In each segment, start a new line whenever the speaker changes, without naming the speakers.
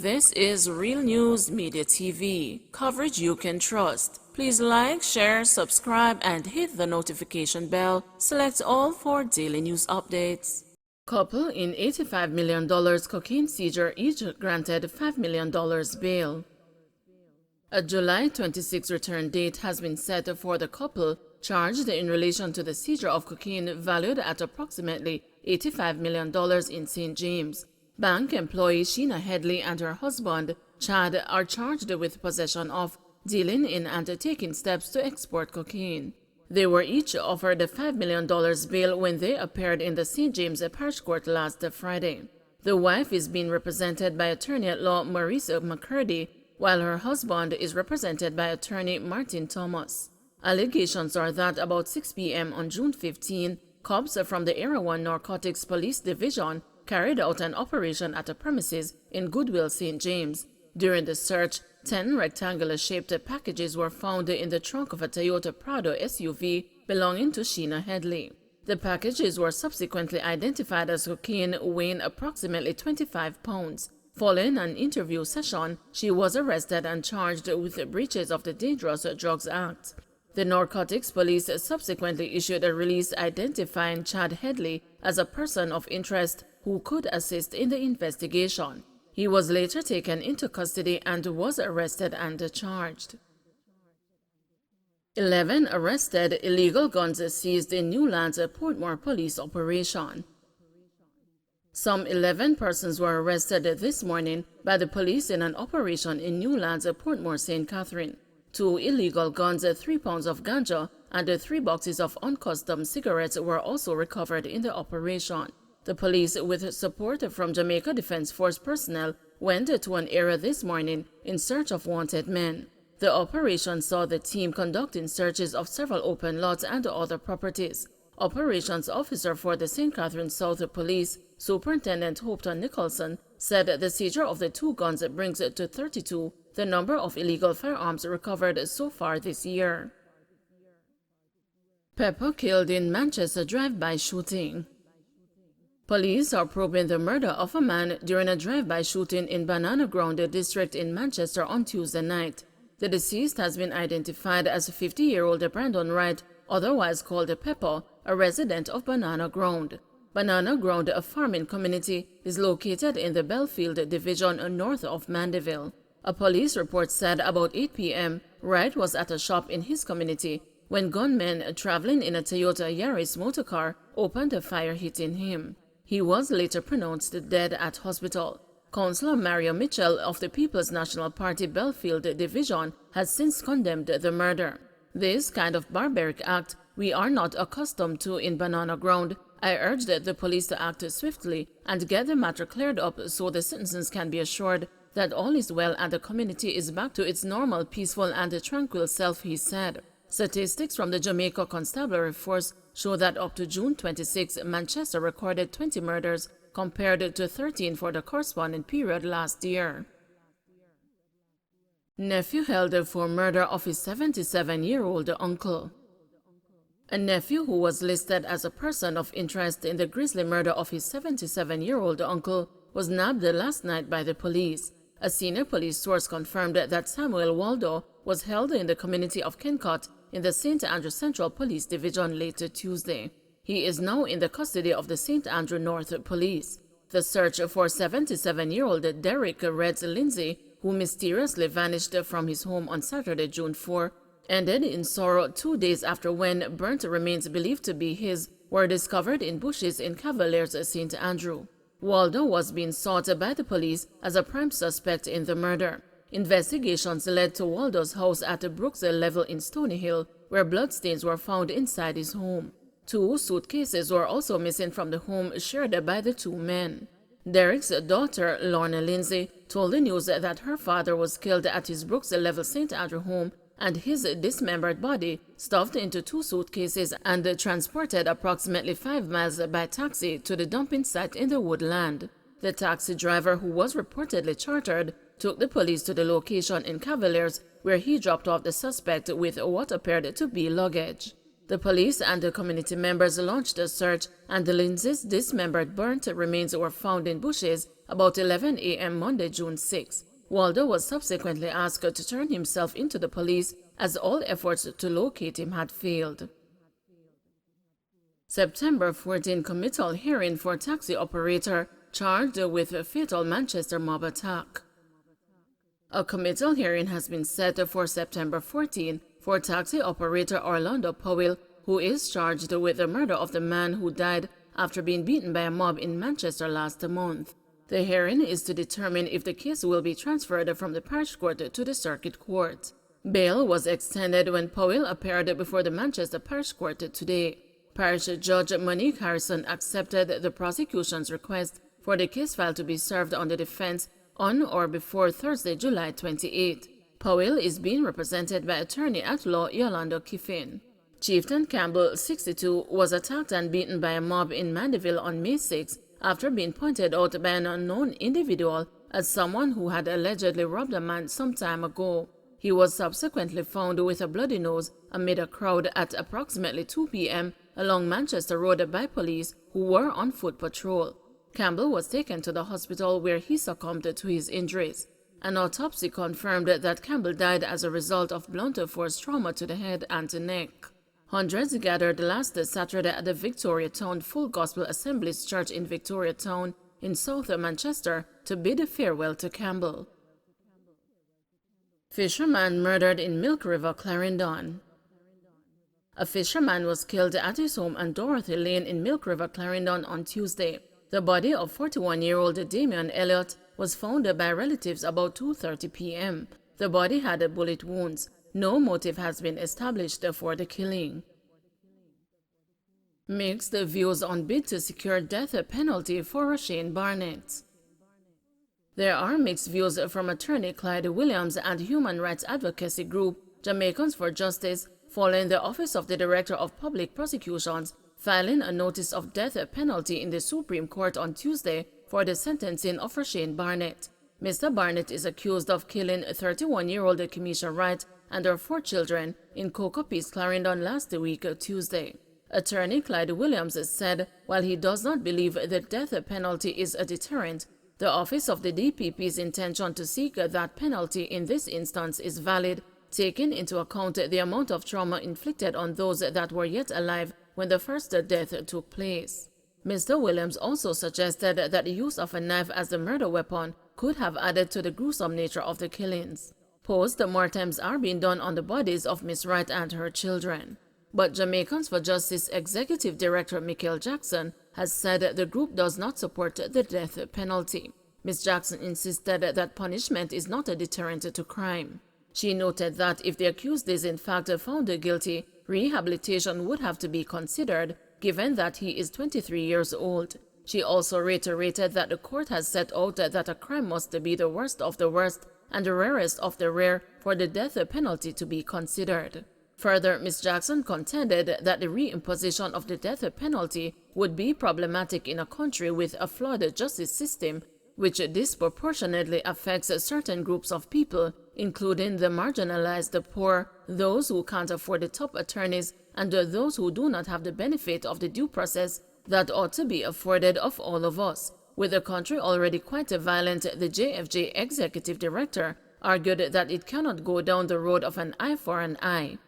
This is Real News Media TV, coverage you can trust. Please like, share, subscribe, and hit the notification bell. Select all for daily news updates. Couple in $85 million cocaine seizure each granted $5 million bail. A July 26 return date has been set for the couple charged in relation to the seizure of cocaine valued at approximately $85 million in St. James. Bank employee Sheena Headley and her husband, Chad, are charged with possession of, dealing in and taking steps to export cocaine. They were each offered a $5 million bail when they appeared in the St. James Parish Court last Friday. The wife is being represented by attorney-at-law Maurice McCurdy, while her husband is represented by attorney Martin Thomas. Allegations are that about 6 p.m. on June 15, cops from the Area 1 Narcotics Police Division carried out an operation at a premises in Goodwill, St. James. During the search, 10 rectangular-shaped packages were found in the trunk of a Toyota Prado SUV belonging to Sheena Headley. The packages were subsequently identified as cocaine weighing approximately 25 pounds. Following an interview session, she was arrested and charged with breaches of the Dangerous Drugs Act. The Narcotics Police subsequently issued a release identifying Chad Headley as a person of interest who could assist in the investigation. He was later taken into custody and was arrested and charged. 11 arrested, illegal guns seized in Newlands Portmore police operation. Some 11 persons were arrested this morning by the police in an operation in Newlands Portmore, St. Catherine. 2 illegal guns, 3 pounds of ganja, and 3 boxes of uncustomed cigarettes were also recovered in the operation. The police, with support from Jamaica Defense Force personnel, went to an area this morning in search of wanted men. The operation saw the team conducting searches of several open lots and other properties. Operations Officer for the St. Catherine South Police, Superintendent Hopton Nicholson, said the seizure of the 2 guns brings to 32 the number of illegal firearms recovered so far this year. Pepper killed in Manchester drive-by shooting. Police are probing the murder of a man during a drive-by shooting in Banana Ground district in Manchester on Tuesday night. The deceased has been identified as 50-year-old Brandon Wright, otherwise called Pepper, a resident of Banana Ground. Banana Ground, a farming community, is located in the Belfield division north of Mandeville. A police report said about 8 p.m., Wright was at a shop in his community when gunmen traveling in a Toyota Yaris motorcar opened a fire hitting him. He was later pronounced dead at hospital. Councillor Mario Mitchell of the People's National Party Belfield Division has since condemned the murder. This kind of barbaric act we are not accustomed to in Banana Ground. I urge the police to act swiftly and get the matter cleared up so the citizens can be assured that all is well and the community is back to its normal, peaceful and tranquil self, he said. Statistics from the Jamaica Constabulary Force show that up to June 26, Manchester recorded 20 murders compared to 13 for the corresponding period last year. Nephew held for murder of his 77-year-old uncle. A nephew who was listed as a person of interest in the grisly murder of his 77-year-old uncle was nabbed last night by the police. A senior police source confirmed that Samuel Waldo was held in the community of Kencott in the St. Andrew Central Police Division late Tuesday. He is now in the custody of the St. Andrew North Police. The search for 77-year-old Derek Reds Lindsay, who mysteriously vanished from his home on Saturday, June 4, ended in sorrow 2 days after when burnt remains believed to be his were discovered in bushes in Cavaliers, St. Andrew. Waldo was being sought by the police as a prime suspect in the murder. Investigations led to Waldo's house at Brooks Level in Stony Hill, where bloodstains were found inside his home. 2 suitcases were also missing from the home shared by the 2 men. Derek's daughter, Lorna Lindsay, told the news that her father was killed at his Brooks Level St. Andrew home and his dismembered body stuffed into 2 suitcases and transported approximately 5 miles by taxi to the dumping site in the woodland. The taxi driver, who was reportedly chartered, took the police to the location in Cavaliers where he dropped off the suspect with what appeared to be luggage. The police and the community members launched a search, and Lindsay's dismembered burnt remains were found in bushes about 11 a.m. Monday, June 6. Waldo was subsequently asked to turn himself into the police as all efforts to locate him had failed. September 14 committal hearing for taxi operator charged with a fatal Manchester mob attack. A committal hearing has been set for September 14 for taxi operator Orlando Powell, who is charged with the murder of the man who died after being beaten by a mob in Manchester last month. The hearing is to determine if the case will be transferred from the parish court to the circuit court. Bail was extended when Powell appeared before the Manchester Parish Court today. Parish Judge Monique Harrison accepted the prosecution's request for the case file to be served on the defense on or before Thursday, July 28. Powell is being represented by attorney-at-law Yolanda Kiffin. Chieftain Campbell, 62, was attacked and beaten by a mob in Mandeville on May 6 after being pointed out by an unknown individual as someone who had allegedly robbed a man some time ago. He was subsequently found with a bloody nose amid a crowd at approximately 2 p.m. along Manchester Road by police who were on foot patrol. Campbell was taken to the hospital where he succumbed to his injuries. An autopsy confirmed that Campbell died as a result of blunt force trauma to the head and neck. Hundreds gathered last Saturday at the Victoriatown Full Gospel Assemblies Church in Victoriatown in South Manchester to bid farewell to Campbell. Fisherman murdered in Milk River, Clarendon. A fisherman was killed at his home on Dorothy Lane in Milk River, Clarendon on Tuesday. The body of 41-year-old Damian Elliott was found by relatives about 2:30 p.m. The body had bullet wounds. No motive has been established for the killing. Mixed views on bid to secure death penalty for Shane Barnett. There are mixed views from attorney Clyde Williams and human rights advocacy group Jamaicans for Justice following the Office of the Director of Public Prosecutions filing a notice of death penalty in the Supreme Court on Tuesday for the sentencing of Shane Barnett. Mr. Barnett is accused of killing 31-year-old Kamisha Wright and her 4 children in Cocoa Peace, Clarendon last week, Tuesday. Attorney Clyde Williams said while he does not believe the death penalty is a deterrent, the Office of the DPP's intention to seek that penalty in this instance is valid, taking into account the amount of trauma inflicted on those that were yet alive when the first death took place. Mr. Williams also suggested that the use of a knife as the murder weapon could have added to the gruesome nature of the killings. Post-mortems are being done on the bodies of Miss Wright and her children. But Jamaicans for Justice Executive Director Michael Jackson has said the group does not support the death penalty. Ms. Jackson insisted that punishment is not a deterrent to crime. She noted that if the accused is in fact found guilty, rehabilitation would have to be considered, given that he is 23 years old. She also reiterated that the court has set out that a crime must be the worst of the worst and the rarest of the rare for the death penalty to be considered. Further, Ms. Jackson contended that the reimposition of the death penalty would be problematic in a country with a flawed justice system, which disproportionately affects certain groups of people, including the marginalized, the poor, those who can't afford the top attorneys, and those who do not have the benefit of the due process that ought to be afforded of all of us. With the country already quite violent, the JFJ executive director argued that it cannot go down the road of an eye for an eye.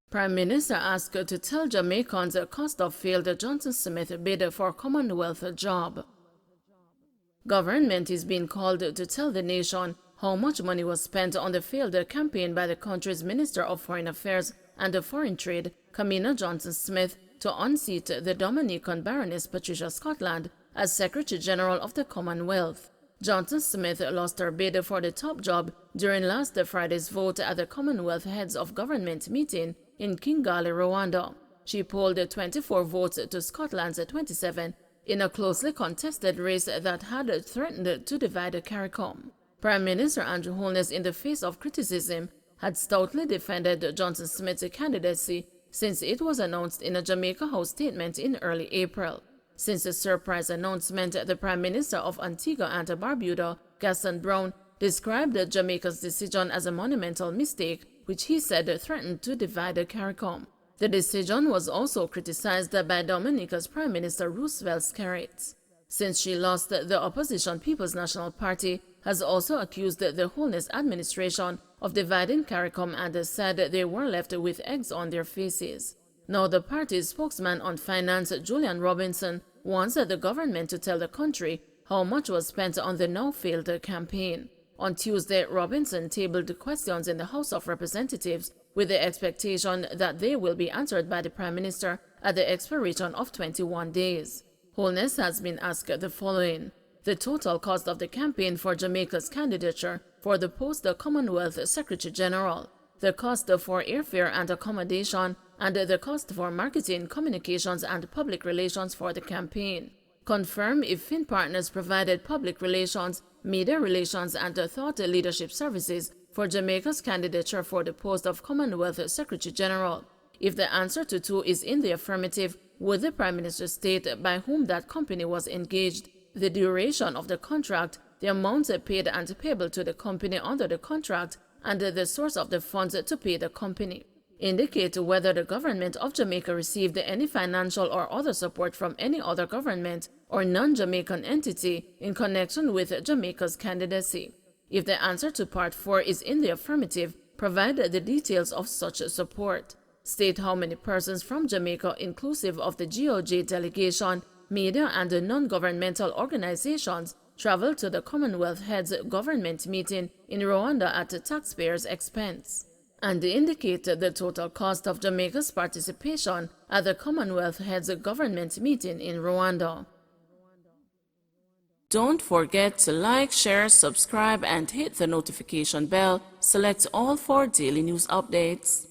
Prime Minister asked to tell Jamaicans the cost of failed Johnson Smith bid for Commonwealth job. Government is being called to tell the nation how much money was spent on the failed campaign by the country's Minister of Foreign Affairs and Foreign Trade, Kamina Johnson-Smith, to unseat the Dominican Baroness Patricia Scotland as Secretary General of the Commonwealth. Johnson-Smith lost her bid for the top job during last Friday's vote at the Commonwealth Heads of Government meeting in Kigali, Rwanda. She polled 24 votes to Scotland's 27 in a closely contested race that had threatened to divide CARICOM. Prime Minister Andrew Holness, in the face of criticism, had stoutly defended Johnson-Smith's candidacy since it was announced in a Jamaica House statement in early April. Since the surprise announcement, the Prime Minister of Antigua and Barbuda, Gaston Brown, described Jamaica's decision as a monumental mistake which he said threatened to divide the CARICOM. The decision was also criticized by Dominica's Prime Minister Roosevelt Skerrit. Since she lost, the opposition People's National Party has also accused the Holness administration of dividing CARICOM and said they were left with eggs on their faces. Now, the party's spokesman on finance, Julian Robinson, wants the government to tell the country how much was spent on the now-failed campaign. On Tuesday, Robinson tabled questions in the House of Representatives with the expectation that they will be answered by the Prime Minister at the expiration of 21 days. Holness has been asked the following: the total cost of the campaign for Jamaica's candidature for the post of Commonwealth Secretary General, the cost for airfare and accommodation, and the cost for marketing, communications, and public relations for the campaign. Confirm if Finn Partners provided public relations, media relations, and thought leadership services for Jamaica's candidature for the post of Commonwealth Secretary General. If the answer to 2 is in the affirmative, would the Prime Minister state by whom that company was engaged, the duration of the contract, the amounts paid and payable to the company under the contract, and the source of the funds to pay the company? Indicate whether the government of Jamaica received any financial or other support from any other government or non-Jamaican entity in connection with Jamaica's candidacy. If the answer to Part 4 is in the affirmative, provide the details of such support. State how many persons from Jamaica, inclusive of the GOJ delegation, media, and non-governmental organizations, traveled to the Commonwealth Heads government meeting in Rwanda at taxpayers' expense, and indicate the total cost of Jamaica's participation at the Commonwealth Heads government meeting in Rwanda. Don't forget to like, share, subscribe, and hit the notification bell. Select all for daily news updates.